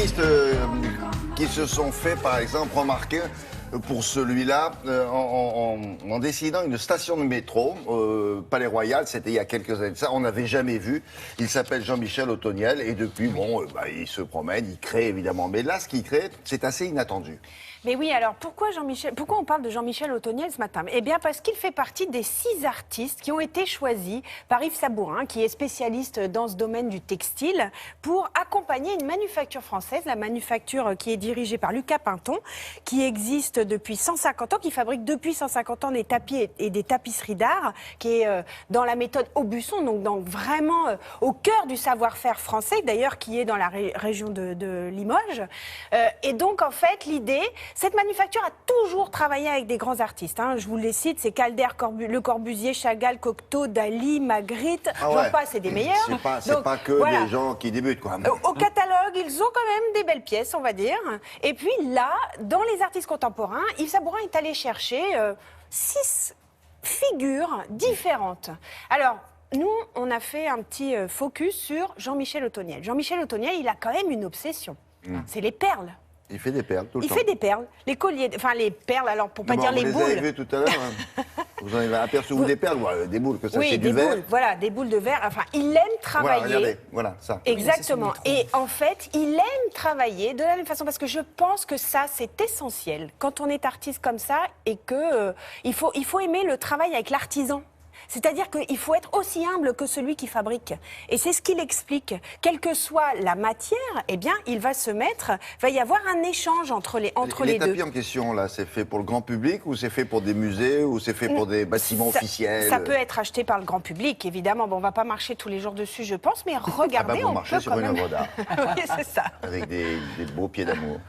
artistes qui se sont fait, par exemple, remarquer pour celui-là en dessinant une station de métro, Palais Royal, c'était il y a quelques années. Ça, on n'avait jamais vu. Il s'appelle Jean-Michel Otoniel et depuis, bon, il se promène, il crée évidemment. Mais là, ce qu'il crée, c'est assez inattendu. Mais oui, alors pourquoi on parle de Jean-Michel Otoniel ce matin? Eh bien parce qu'il fait partie des 6 artistes qui ont été choisis par Yves Sabourin, qui est spécialiste dans ce domaine du textile, pour accompagner une manufacture française, la manufacture qui est dirigée par Lucas Pinton, qui existe depuis 150 ans, qui fabrique depuis 150 ans des tapis et des tapisseries d'art, qui est dans la méthode Aubusson, donc vraiment au cœur du savoir-faire français, d'ailleurs qui est dans la région de Limoges. Et donc en fait l'idée, cette manufacture a toujours travaillé avec des grands artistes. Hein. Je vous les cite, c'est Calder, Le Corbusier, Chagall, Cocteau, Dali, Magritte. J'en passe, c'est des meilleurs. C'est pas que des gens qui débutent, quoi. Au catalogue, ils ont quand même des belles pièces, on va dire. Et puis là, dans les artistes contemporains, Yves Sabourin est allé chercher 6 figures différentes. Alors, nous, on a fait un petit focus sur Jean-Michel Otoniel. Jean-Michel Otoniel, il a quand même une obsession. C'est les perles. Il fait des perles tout le temps. Il fait des perles, les colliers, enfin les perles, alors pour pas dire les boules. Vous les avez vues tout à l'heure, hein. Vous en avez aperçu des perles, des boules, que ça c'est du verre. Boules, voilà, des boules de verre. Enfin, il aime travailler. Voilà, regardez, voilà, ça. Exactement. Et en fait, il aime travailler de la même façon, parce que je pense que ça, c'est essentiel. Quand on est artiste comme ça, et que il faut aimer le travail avec l'artisan. C'est-à-dire qu'il faut être aussi humble que celui qui fabrique. Et c'est ce qu'il explique. Quelle que soit la matière, eh bien, il va y avoir un échange entre les deux. Les tapis en question, là, c'est fait pour le grand public ou c'est fait pour des musées ou c'est fait pour des bâtiments officiels? Ça peut être acheté par le grand public, évidemment. Bon, on ne va pas marcher tous les jours dessus, je pense, mais regardez, vous on marchez peut sur quand une même... œuvre d'art. Oui, c'est ça. Avec des beaux pieds d'amour.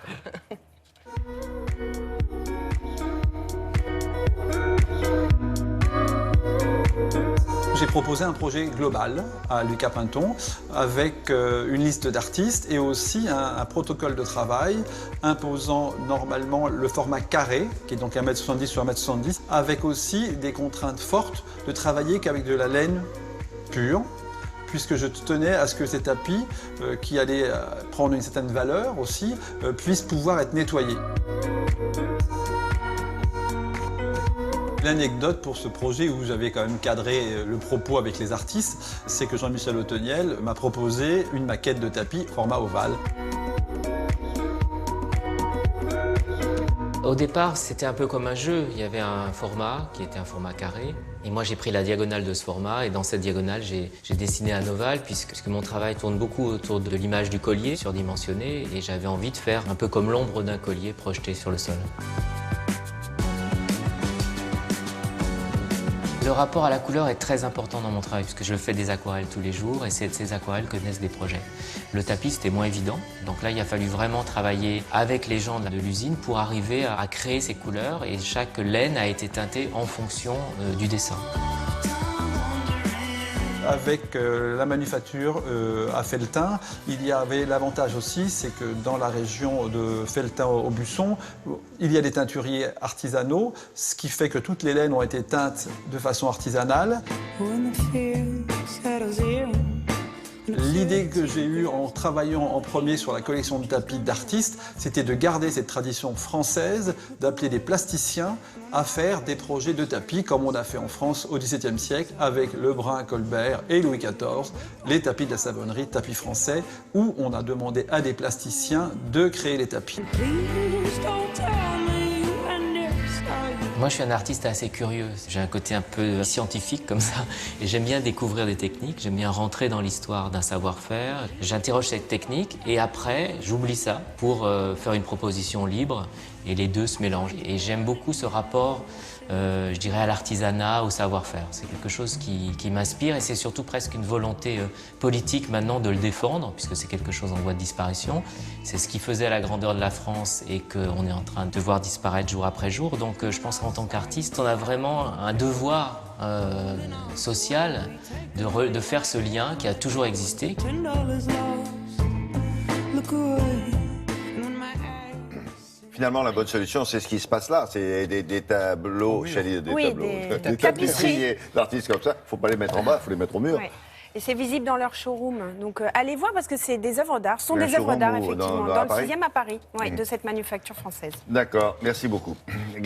J'ai proposé un projet global à Lucas Pinton avec une liste d'artistes et aussi un protocole de travail imposant normalement le format carré, qui est donc 1,70 m sur 1,70 m, avec aussi des contraintes fortes de travailler qu'avec de la laine pure, puisque je tenais à ce que ces tapis, qui allaient prendre une certaine valeur aussi, puissent pouvoir être nettoyés. L'anecdote pour ce projet où j'avais quand même cadré le propos avec les artistes, c'est que Jean-Michel Otoniel m'a proposé une maquette de tapis format ovale. Au départ, c'était un peu comme un jeu. Il y avait un format qui était un format carré. Et moi, j'ai pris la diagonale de ce format. Et dans cette diagonale, j'ai dessiné un ovale, puisque mon travail tourne beaucoup autour de l'image du collier surdimensionné. Et j'avais envie de faire un peu comme l'ombre d'un collier projeté sur le sol. Le rapport à la couleur est très important dans mon travail, puisque je fais des aquarelles tous les jours et c'est de ces aquarelles que naissent des projets. Le tapis, c'était moins évident, donc là, il a fallu vraiment travailler avec les gens de l'usine pour arriver à créer ces couleurs et chaque laine a été teintée en fonction du dessin. Avec la manufacture à Felletin, il y avait l'avantage aussi, c'est que dans la région de Felletin-Aubusson, il y a des teinturiers artisanaux, ce qui fait que toutes les laines ont été teintes de façon artisanale. L'idée que j'ai eue en travaillant en premier sur la collection de tapis d'artistes, c'était de garder cette tradition française d'appeler des plasticiens à faire des projets de tapis comme on a fait en France au XVIIe siècle avec Lebrun, Colbert et Louis XIV, les tapis de la Savonnerie, tapis français, où on a demandé à des plasticiens de créer les tapis. Moi, je suis un artiste assez curieux. J'ai un côté un peu scientifique comme ça. Et j'aime bien découvrir des techniques, j'aime bien rentrer dans l'histoire d'un savoir-faire. J'interroge cette technique et après, j'oublie ça pour faire une proposition libre et les deux se mélangent. Et j'aime beaucoup ce rapport, je dirais, à l'artisanat, au savoir-faire. C'est quelque chose qui m'inspire et c'est surtout presque une volonté politique maintenant de le défendre, puisque c'est quelque chose en voie de disparition. C'est ce qui faisait la grandeur de la France et qu'on est en train de voir disparaître jour après jour. Donc je pense qu'en tant qu'artiste, on a vraiment un devoir social de faire ce lien qui a toujours existé. Finalement, la bonne solution, c'est ce qui se passe là. C'est des tableaux, des tapisseries d'artistes comme ça. Il ne faut pas les mettre en bas, il faut les mettre au mur. Oui. Et c'est visible dans leur showroom. Donc allez voir parce que c'est des œuvres d'art. Ce sont Un des œuvres showroom d'art, où, effectivement, à dans le Paris 6e à Paris, de cette manufacture française. D'accord, merci beaucoup. Grégoire.